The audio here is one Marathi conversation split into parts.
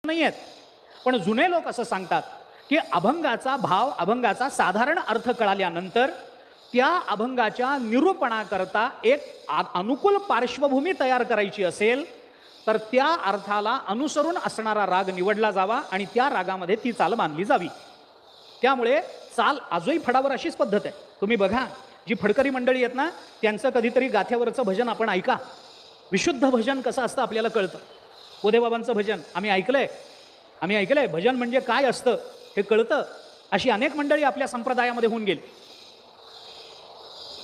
नाही आहेत. पण जुने लोक असं सांगतात की अभंगाचा भाव, अभंगाचा साधारण अर्थ कळाल्यानंतर त्या अभंगाच्या निरूपणाकरता एक अनुकूल पार्श्वभूमी तयार करायची असेल तर त्या अर्थाला अनुसरून असणारा राग निवडला जावा आणि त्या रागामध्ये ती चाल मानली जावी. त्यामुळे चाल आजही फडावर अशीच पद्धत आहे. तुम्ही बघा, जी फडकरी मंडळी आहेत ना, त्यांचं कधीतरी गाथ्यावरचं भजन आपण ऐका. विशुद्ध भजन कसं असतं आपल्याला कळतं. बोधेबाबांचं भजन आम्ही ऐकलंय. भजन म्हणजे काय असतं हे कळतं. अशी अनेक मंडळी आपल्या संप्रदायामध्ये होऊन गेली.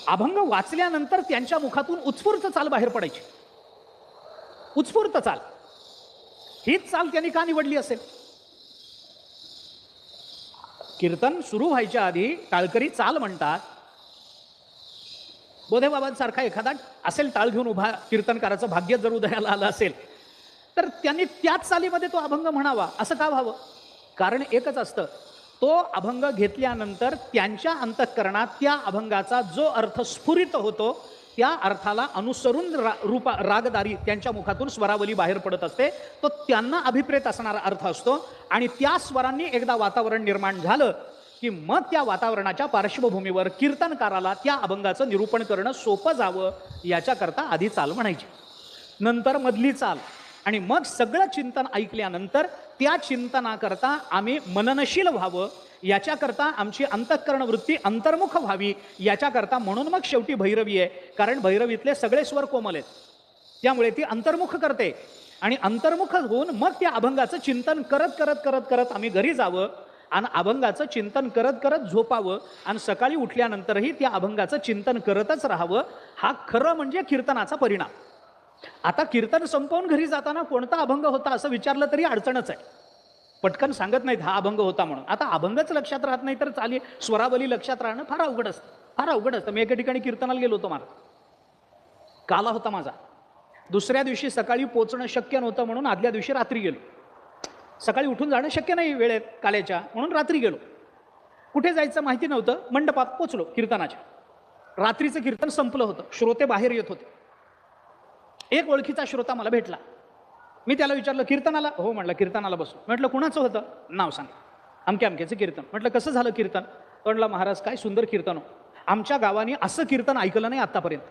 अभंग वाचल्यानंतर त्यांच्या मुखातून उत्स्फूर्त चाल बाहेर पडायची. उत्स्फूर्त चाल. हीच चाल त्यांनी का निवडली असेल? कीर्तन सुरू व्हायच्या आधी टाळकरी चाल म्हणतात. बोधेबाबांसारखा एखादा असेल टाळ घेऊन उभा, कीर्तनकाराचं भाग्य जर उदयाला आलं असेल तर त्यांनी त्याच चालीमध्ये तो अभंग म्हणावा. असं का व्हावं? कारण एकच असतं, तो अभंग घेतल्यानंतर त्यांच्या अंतःकरणात त्या अभंगाचा जो अर्थ स्फुरित होतो त्या अर्थाला अनुसरून रागदारी त्यांच्या मुखातून स्वरावली बाहेर पडत असते. तो त्यांना अभिप्रेत असणारा अर्थ असतो आणि त्या स्वरांनी एकदा वातावरण निर्माण झालं की मग त्या वातावरणाच्या पार्श्वभूमीवर कीर्तनकाराला त्या अभंगाचं निरूपण करणं सोपं जावं याच्याकरता आधी चाल म्हणायची, नंतर मधली चाल आणि मग सगळं चिंतन ऐकल्यानंतर त्या चिंतनाकरता आम्ही मननशील व्हावं याच्याकरता आमची अंतःकरण वृत्ती अंतर्मुख व्हावी याच्याकरता. म्हणून मग शेवटी भैरवी आहे, कारण भैरवीतले सगळे स्वर कोमल आहेत. त्यामुळे ती अंतर्मुख करते आणि अंतर्मुख होऊन मग त्या अभंगाचं चिंतन करत करत करत करत आम्ही घरी जावं आणि अभंगाचं चिंतन करत करत झोपावं आणि सकाळी उठल्यानंतरही त्या अभंगाचं चिंतन करतच राहावं. हा खरं म्हणजे कीर्तनाचा परिणाम. आता कीर्तन संपवून घरी जाताना कोणता अभंग होता असं विचारलं तरी अडचणच आहे. पटकन सांगत नाहीत हा अभंग होता म्हणून. आता अभंगच लक्षात राहत नाही तर चाली स्वरावली लक्षात राहणं फार अवघड असतं. मी एका ठिकाणी कीर्तनाला गेलो होतो. मला काला होता माझा. दुसऱ्या दिवशी सकाळी पोचणं शक्य नव्हतं म्हणून आदल्या दिवशी रात्री गेलो. सकाळी उठून जाणं शक्य नाही वेळेत काल्याच्या, म्हणून रात्री गेलो. कुठे जायचं माहिती नव्हतं. मंडपात पोचलो कीर्तनाच्या. रात्रीचं कीर्तन संपलं होतं. श्रोते बाहेर येत होते. एक ओळखीचा श्रोता मला भेटला. मी त्याला विचारलं कीर्तनाला? हो म्हटलं कीर्तनाला बसलो. म्हटलं कुणाचं होतं? नाव सांग. अमक्याचं कीर्तन. म्हटलं कसं झालं कीर्तन? म्हटलं महाराज काय सुंदर कीर्तन हो. आमच्या गावाने असं कीर्तन ऐकलं नाही आतापर्यंत.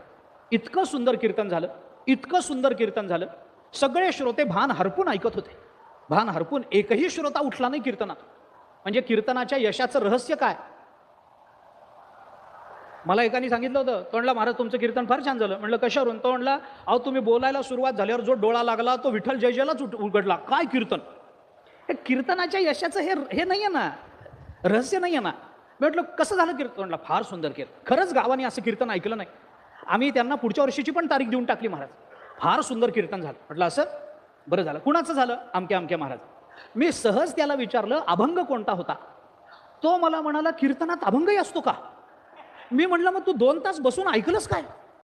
इतकं सुंदर कीर्तन झालं. सगळे श्रोते भान हरपून ऐकत होते. भान हरपून. एकही श्रोता उठला नाही कीर्तनात. म्हणजे कीर्तनाच्या यशाचं रहस्य काय? मला एकाने सांगितलं होतं. तो म्हणला महाराज तुमचं कीर्तन फार छान झालं. म्हटलं कशावरून? तो म्हणला अहो तुम्ही बोलायला सुरुवात झाल्यावर जो डोळा लागला तो विठ्ठल जय जयलाच उघडला. काय कीर्तन! हे कीर्तनाच्या यशाचं हे नाही आहे ना, रहस्य नाही आहे ना. म्हटलं कसं झालं कीर्तन? म्हटलं फार सुंदर कीर्तन. खरंच गावाने असं कीर्तन ऐकलं नाही. आम्ही त्यांना पुढच्या वर्षीची पण तारीख देऊन टाकली. महाराज फार सुंदर कीर्तन झालं. म्हटलं असं? बरं झालं. कुणाचं झालं? अमक्या महाराज. मी सहज त्याला विचारलं अभंग कोणता होता? तो मला म्हणाला कीर्तनात अभंगही असतो का? मी म्हटलं मग तू 2 तास बसून ऐकलंस काय?